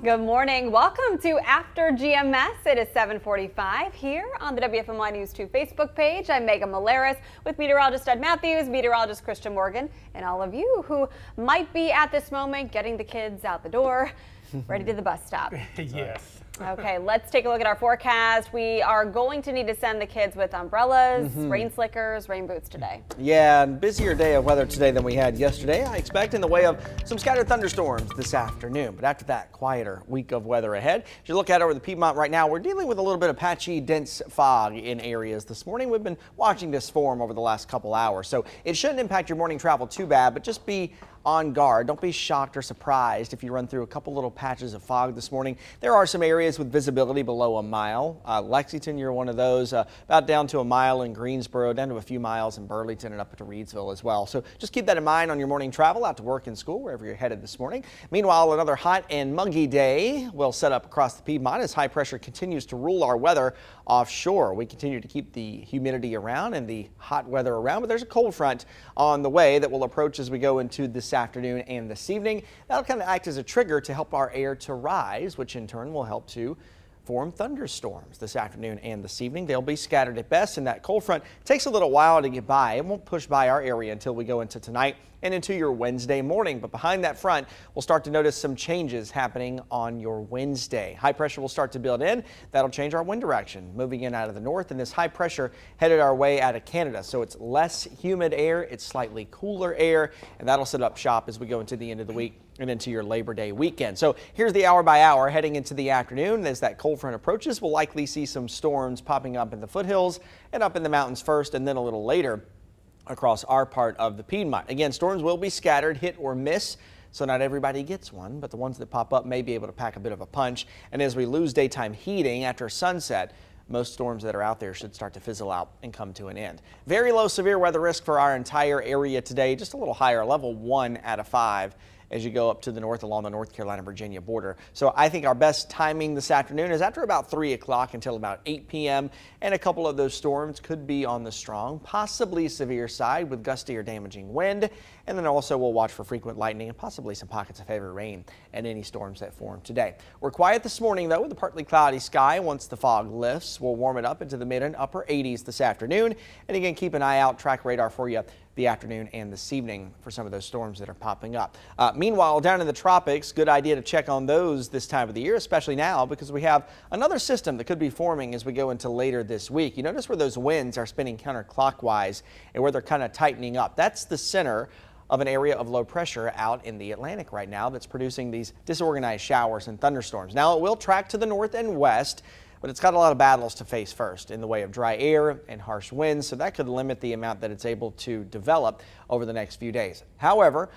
Good morning. Welcome to After GMS. It is 7:45 here on the WFMY News 2 Facebook page. I'm Megan Malaris with meteorologist Ed Matthews, meteorologist Christian Morgan, and all of you who might be at this moment getting the kids out the door, ready to the bus stop. Yes. Okay, let's take a look at our forecast. We are going to need to send the kids with umbrellas, rain slickers, rain boots today. Yeah, busier day of weather today than we had yesterday. I expect in the way of some scattered thunderstorms this afternoon. But after that, quieter week of weather ahead. As you look out over the Piedmont right now, we're dealing with a little bit of patchy, dense fog in areas this morning. We've been watching this form over the last couple hours, so it shouldn't impact your morning travel too bad, but just be on guard. Don't be shocked or surprised if you run through a couple little patches of fog this morning. There are some areas with visibility below a mile. Lexington, you're one of those, about down to a mile in Greensboro, down to a few miles in Burlington and up to Reedsville as well. So just keep that in mind on your morning travel out to work and school, wherever you're headed this morning. Meanwhile, another hot and muggy day will set up across the Piedmont as high pressure continues to rule our weather offshore. We continue to keep the humidity around and the hot weather around, but there's a cold front on the way that will approach as we go into this afternoon and this evening. That'll kind of act as a trigger to help our air to rise, which in turn will help to form thunderstorms this afternoon and this evening. They'll be scattered at best, and that cold front takes a little while to get by. It won't push by our area until we go into tonight and into your Wednesday morning. But behind that front, we'll start to notice some changes happening on your Wednesday. High pressure will start to build in. That'll change our wind direction, moving in out of the north, and this high pressure headed our way out of Canada. So it's less humid air, it's slightly cooler air, and that'll set up shop as we go into the end of the week and into your Labor Day weekend. So here's the hour by hour heading into the afternoon. As that cold front approaches, we'll likely see some storms popping up in the foothills and up in the mountains first, and then a little later across our part of the Piedmont. Again, storms will be scattered, hit or miss, so not everybody gets one, but the ones that pop up may be able to pack a bit of a punch. And as we lose daytime heating after sunset, most storms that are out there should start to fizzle out and come to an end. Very low severe weather risk for our entire area today, just a little higher, level 1 out of 5. As you go up to the north along the North Carolina-Virginia border. So I think our best timing this afternoon is after about 3 o'clock until about 8 p.m. And a couple of those storms could be on the strong, possibly severe side with gusty or damaging wind. And then also we'll watch for frequent lightning and possibly some pockets of heavy rain and any storms that form today. We're quiet this morning though with a partly cloudy sky. Once the fog lifts, we'll warm it up into the mid and upper 80s this afternoon. And again, keep an eye out, track radar for you the afternoon and this evening for some of those storms that are popping up. Meanwhile, down in the tropics, good idea to check on those this time of the year, especially now because we have another system that could be forming as we go into later this week. You notice where those winds are spinning counterclockwise and where they're kind of tightening up. That's the center of an area of low pressure out in the Atlantic right now that's producing these disorganized showers and thunderstorms. Now it will track to the north and west, but it's got a lot of battles to face first in the way of dry air and harsh winds, so that could limit the amount that it's able to develop over the next few days. However,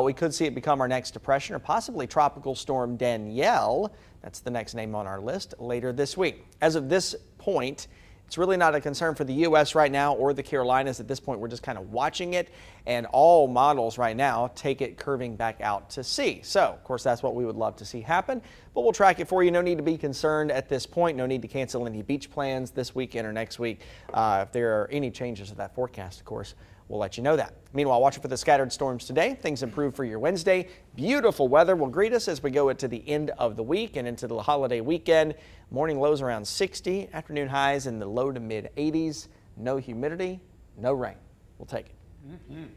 we could see it become our next depression or possibly tropical storm Danielle. That's the next name on our list later this week. As of this point, it's really not a concern for the U.S. right now or the Carolinas. At this point, we're just kind of watching it, and all models right now take it curving back out to sea. So, of course, that's what we would love to see happen, but we'll track it for you. No need to be concerned at this point. No need to cancel any beach plans this weekend or next week. If there are any changes to that forecast, of course, we'll let you know that. Meanwhile, watch for the scattered storms today. Things improve for your Wednesday. Beautiful weather will greet us as we go into the end of the week and into the holiday weekend. Morning lows around 60, afternoon highs in the low to mid 80s. No humidity, no rain. We'll take it.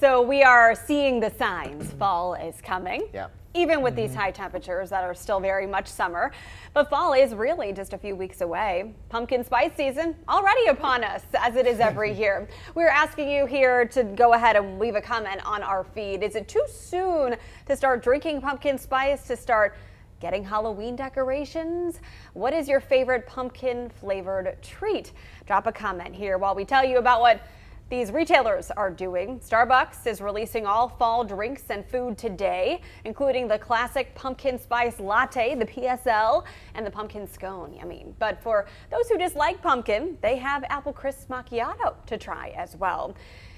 So we are seeing the signs. Fall is coming. Yeah. Even with these high temperatures that are still very much summer. But fall is really just a few weeks away. Pumpkin spice season already upon us, as it is every year. We're asking you here to go ahead and leave a comment on our feed. Is it too soon to start drinking pumpkin spice, to start getting Halloween decorations? What is your favorite pumpkin flavored treat? Drop a comment here while we tell you about what these retailers are doing. Starbucks is releasing all fall drinks and food today, including the classic pumpkin spice latte, the PSL, and the pumpkin scone. Yummy. But for those who dislike pumpkin, they have apple crisp macchiato to try as well.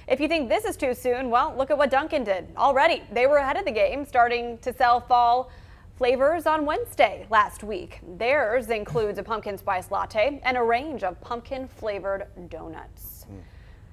If you think this is too soon, well, look at what Dunkin' did already. They were ahead of the game, starting to sell fall flavors on Wednesday last week. Theirs includes a pumpkin spice latte and a range of pumpkin flavored donuts.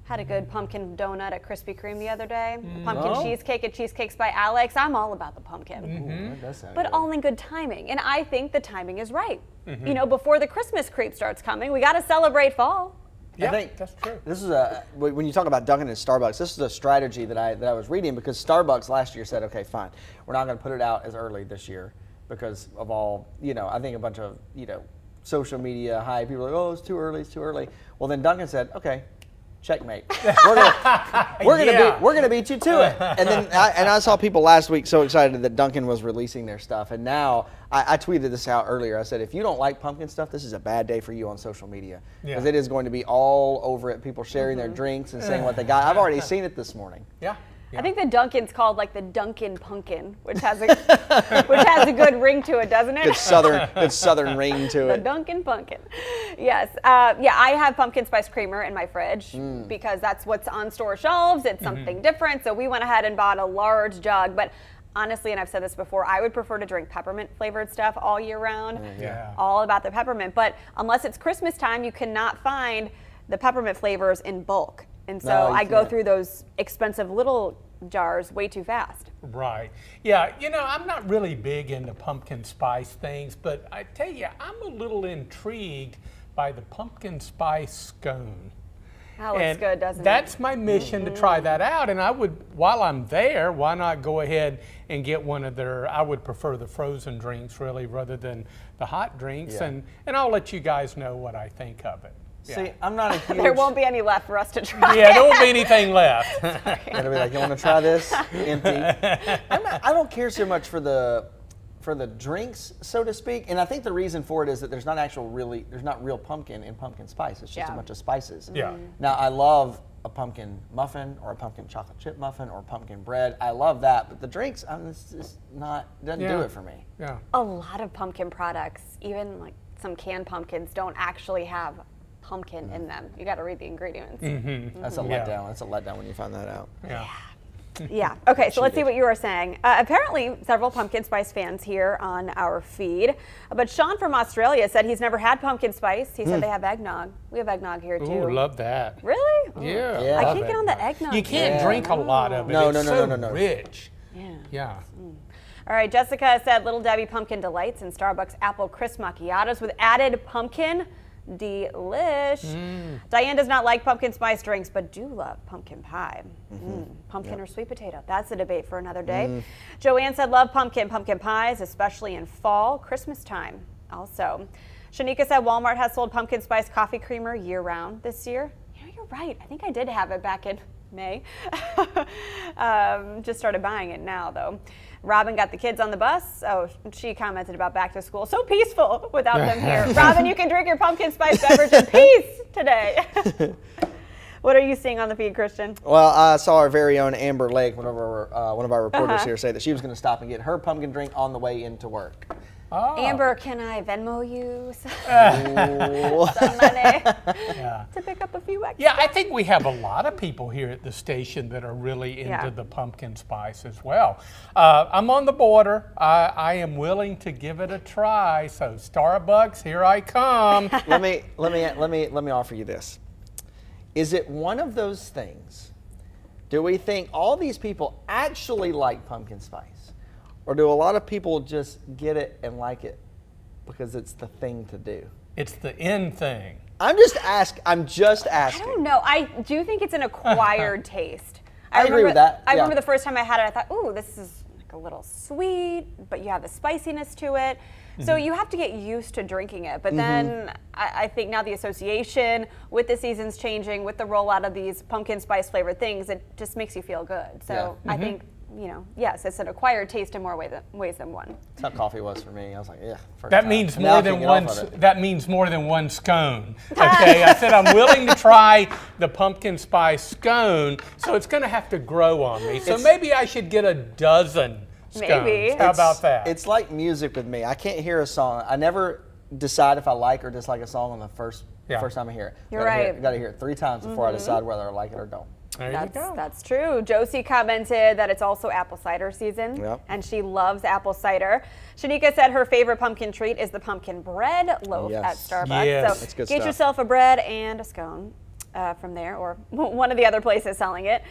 Had a good pumpkin donut at Krispy Kreme the other day. Pumpkin Oh. cheesecake at Cheesecakes by Alex. I'm all about the pumpkin. Ooh, that does sound But good. all in good timing. And I think the timing is right. You know, before the Christmas creep starts coming, we got to celebrate fall. Yeah, I think that's true. This is when you talk about Dunkin' and Starbucks, this is a strategy that I was reading, because Starbucks last year said, okay, fine, we're not going to put it out as early this year because of all, I think a bunch of, social media hype. People are like, oh, it's too early. Well, then Dunkin' said, okay, checkmate. We're gonna beat you to it. And then I saw people last week so excited that Dunkin' was releasing their stuff, and now I tweeted this out earlier. I said, if you don't like pumpkin stuff, this is a bad day for you on social media, because it is going to be all over it. People sharing their drinks and saying what they got. I've already seen it this morning. Yeah. I think the Dunkin's called like the Dunkin' Pumpkin, which has a good ring to it, doesn't it? Good southern ring to The it. Dunkin' Pumpkin. Yes. I have pumpkin spice creamer in my fridge because that's what's on store shelves. It's something different. So we went ahead and bought a large jug. But honestly, and I've said this before, I would prefer to drink peppermint flavored stuff all year round. Yeah. All about the peppermint. But unless it's Christmas time, you cannot find the peppermint flavors in bulk. And so No, you I go can't. through those expensive little jars way too fast. Right. Yeah, I'm not really big into pumpkin spice things, but I tell you, I'm a little intrigued by the pumpkin spice scone. That looks And good, doesn't it? that's my mission to try that out. And I would, while I'm there, why not go ahead and get one of I would prefer the frozen drinks really rather than the hot drinks. Yeah. And I'll let you guys know what I think of it. See, I'm not a huge. There won't be any left for us to try. Yeah, there won't be anything left. It'll be like, you want to try this? Empty. I don't care so much for the drinks, so to speak. And I think the reason for it is that there's not real pumpkin in pumpkin spice. It's just a Yeah. bunch of spices. Yeah. Now, I love a pumpkin muffin or a pumpkin chocolate chip muffin or pumpkin bread. I love that. But the drinks, it's just doesn't do it for me. Yeah. A lot of pumpkin products, even like some canned pumpkins, don't actually have pumpkin in them. You got to read the ingredients. That's a Yeah. letdown. That's a letdown when you find that out. Yeah. Yeah. Okay, so let's see Cheated. what you were saying. Apparently, several pumpkin spice fans here on our feed. But Sean from Australia said he's never had pumpkin spice. He said they have eggnog. We have eggnog here too. Ooh, love that. Really? Oh. Yeah. Yeah. I love can't get on the eggnog. You can't yet. drink a lot of it. No, It's no, so no. rich. Yeah. Yeah. All right, Jessica said Little Debbie Pumpkin Delights and Starbucks Apple Crisp Macchiatos with added pumpkin. Delish. Diane does not like pumpkin spice drinks, but do love pumpkin pie. Pumpkin or sweet potato? That's a debate for another day. Joanne said love pumpkin pies, especially in fall, Christmas time. Also, Shanika said Walmart has sold pumpkin spice coffee creamer year round this year. You're right. I think I did have it back in May. Just started buying it now, though. Robin got the kids on the bus. Oh, she commented about back to school. So peaceful without them here. Robin, you can drink your pumpkin spice beverage in peace today. What are you seeing on the feed, Christian? Well, I saw our very own Amber Lake, one of our reporters here, say that she was going to stop and get her pumpkin drink on the way into work. Oh. Amber, can I Venmo you some Ooh. money Yeah. to pick up a few extra? Yeah, I think we have a lot of people here at the station that are really into Yeah. the pumpkin spice as well. I'm on the border. I am willing to give it a try. So Starbucks, here I come. let me offer you this. Is it one of those things? Do we think all these people actually like pumpkin spice? Or do a lot of people just get it and like it because it's the thing to do? It's the in thing. I'm just asking. I don't know. I do think it's an acquired taste. I agree with that, I yeah. remember the first time I had it, I thought, ooh, this is like a little sweet, but you have the spiciness to it. So you have to get used to drinking it. But then I think now the association with the seasons changing, with the rollout of these pumpkin spice flavored things, it just makes you feel good. So Yeah. I think, yes, it's an acquired taste in more ways than one. That's how coffee was for me. I was like, yeah. first That time. means Now more I than can't get one. off of it. That means more than one scone. Okay, I said I'm willing to try the pumpkin spice scone, so it's going to have to grow on me. So maybe I should get a dozen scones. Maybe. How about that? It's like music with me. I can't hear a song. I never decide if I like or dislike a song on the first time I hear it. You're right. Got to hear it 3 times before I decide whether I like it or don't. There you go. That's true. Josie commented that it's also apple cider season, Yep. and she loves apple cider. Shanika said her favorite pumpkin treat is the pumpkin bread loaf Yes. at Starbucks. Yes. So That's good get stuff. yourself a bread and a scone. from there, or one of the other places selling it.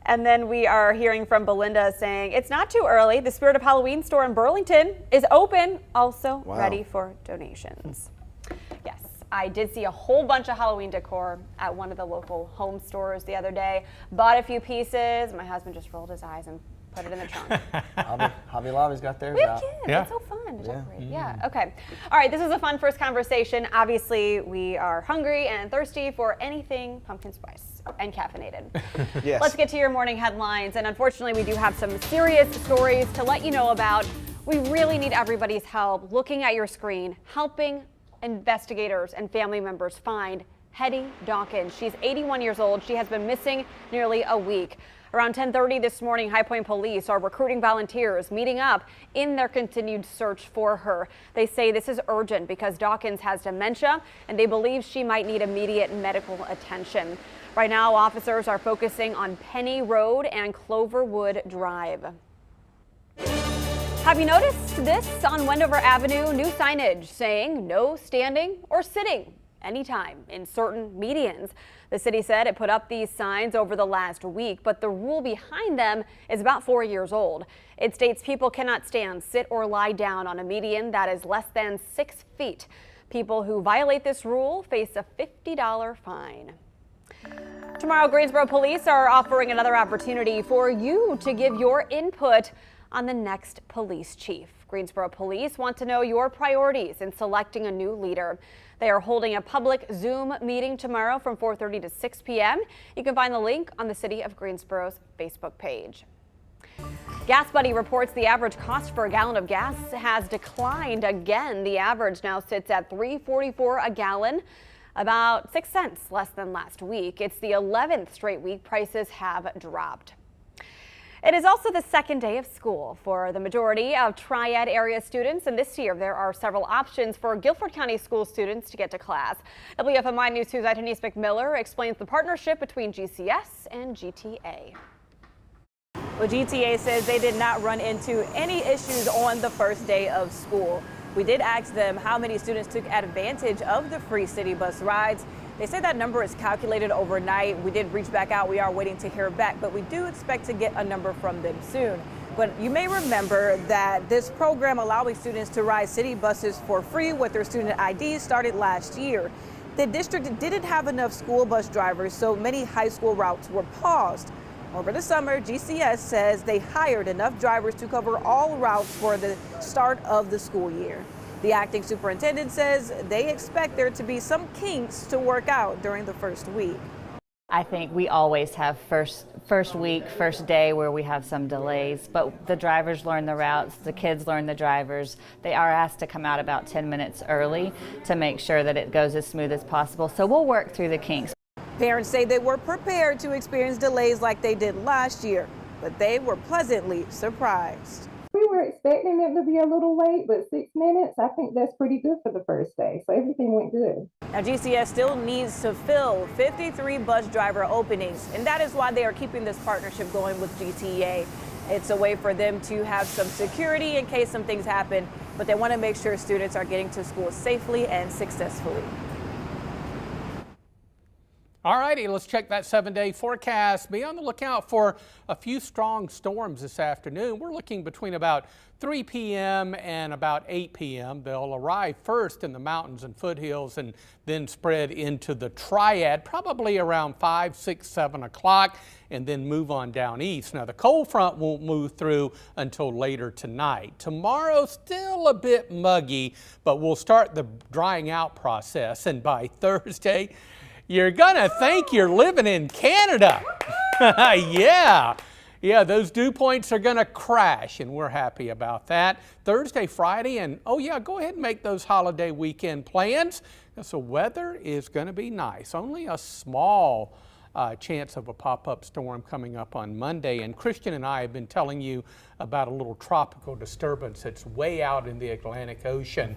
And then we are hearing from Belinda saying it's not too early. The Spirit of Halloween store in Burlington is open, also ready for donations. Yes, I did see a whole bunch of Halloween decor at one of the local home stores the other day. Bought a few pieces. My husband just rolled his eyes and put it in the trunk. Hobby Lobby's got theirs We have out. kids. Yeah. It's so fun to decorate. Yeah. Okay. All right. This is a fun first conversation. Obviously, we are hungry and thirsty for anything pumpkin spice and caffeinated. Yes. Let's get to your morning headlines. And unfortunately, we do have some serious stories to let you know about. We really need everybody's help looking at your screen, helping investigators and family members find Hetty Dawkins. She's 81 years old. She has been missing nearly a week. Around 10:30 this morning, High Point police are recruiting volunteers, meeting up in their continued search for her. They say this is urgent because Dawkins has dementia and they believe she might need immediate medical attention. Right now, officers are focusing on Penny Road and Cloverwood Drive. Have you noticed this on Wendover Avenue? New signage saying no standing or sitting anytime in certain medians. The city said it put up these signs over the last week, but the rule behind them is about 4 years old. It states people cannot stand, sit, or lie down on a median that is less than 6 feet. People who violate this rule face a $50 fine. Tomorrow, Greensboro police are offering another opportunity for you to give your input on the next police chief. Greensboro police want to know your priorities in selecting a new leader. They are holding a public Zoom meeting tomorrow from 4:30 to 6 p.m. You can find the link on the City of Greensboro's Facebook page. Gas Buddy reports the average cost for a gallon of gas has declined again. The average now sits at $3.44 a gallon, about 6 cents less than last week. It's the 11th straight week prices have dropped. It is also the second day of school for the majority of Triad area students, and this year there are several options for Guilford County school students to get to class. WFMY News 2's Denise McMiller explains the partnership between GCS and GTA. Well, GTA says they did not run into any issues on the first day of school. We did ask them how many students took advantage of the free city bus rides. They say that number is calculated overnight. We did reach back out. We are waiting to hear back, but we do expect to get a number from them soon. But you may remember that this program allowing students to ride city buses for free with their student IDs started last year. The district didn't have enough school bus drivers, so many high school routes were paused. Over the summer, GCS says they hired enough drivers to cover all routes for the start of the school year. The acting superintendent says they expect there to be some kinks to work out during the first week. I think we always have first week, first day where we have some delays, but the drivers learn the routes, the kids learn the drivers. They are asked to come out about 10 minutes early to make sure that it goes as smooth as possible. So we'll work through the kinks. Parents say they were prepared to experience delays like they did last year, but they were pleasantly surprised. We were expecting it to be a little late, but 6 minutes, I think that's pretty good for the first day. So everything went good. Now, GCS still needs to fill 53 bus driver openings, and that is why they are keeping this partnership going with GTA. It's a way for them to have some security in case some things happen, but they want to make sure students are getting to school safely and successfully. All righty, let's check that 7-day forecast. Be on the lookout for a few strong storms this afternoon. We're looking between about 3 p.m. and about 8 p.m. They'll arrive first in the mountains and foothills and then spread into the Triad, probably around 5, 6, 7 o'clock, and then move on down east. Now, the cold front won't move through until later tonight. Tomorrow, still a bit muggy, but we'll start the drying out process, and by Thursday, you're gonna think you're living in Canada. Yeah, those dew points are gonna crash, and we're happy about that. Thursday, Friday, and oh yeah, go ahead and make those holiday weekend plans. So weather is gonna be nice. Only a small chance of a pop-up storm coming up on Monday. And Christian and I have been telling you about a little tropical disturbance that's way out in the Atlantic Ocean.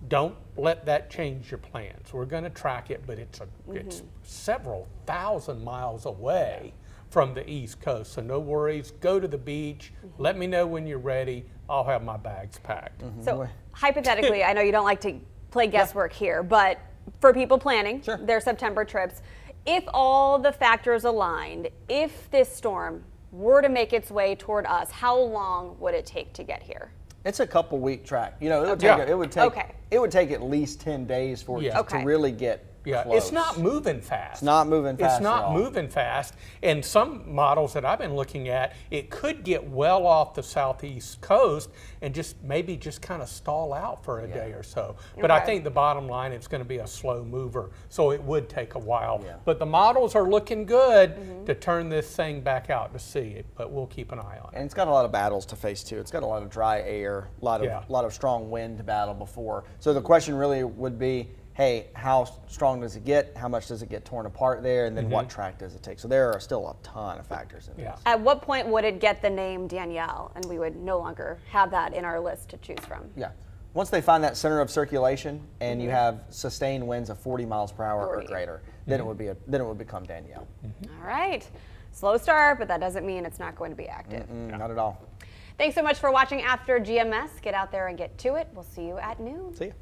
Don't let that change your plans. We're going to track it, but it's several thousand miles away from the East Coast. So no worries. Go to the beach. Let me know when you're ready. I'll have my bags packed. So hypothetically, I know you don't like to play guesswork here, but for people planning their September trips, If all the factors aligned, if this storm were to make its way toward us, how long would it take to get here? It's a couple week track. You know, it would Yeah. take, it would take, Okay. it would take at least 10 days for it Yeah. to really get Yeah, close. it's not moving fast. It's not moving fast It's not at all. moving fast. And some models that I've been looking at, it could get well off the southeast coast and maybe just kind of stall out for a day or so. But I Okay. think the bottom line, it's going to be a slow mover, so it would take a while. Yeah. But the models are looking good to turn this thing back out to sea. But we'll keep an eye on it. And it's got a lot of battles to face too. It's got a lot of dry air, a lot Yeah. of strong wind to battle before. So the question really would be, hey, how strong does it get? How much does it get torn apart there? And then what track does it take? So there are still a ton of factors in Yeah. this. At what point would it get the name Danielle and we would no longer have that in our list to choose from? Yeah. Once they find that center of circulation and you have sustained winds of 40 miles per hour or 40. greater, then it would become Danielle. All right. Slow start, but that doesn't mean it's not going to be active. Not at all. Thanks so much for watching After GMS. Get out there and get to it. We'll see you at noon. See you.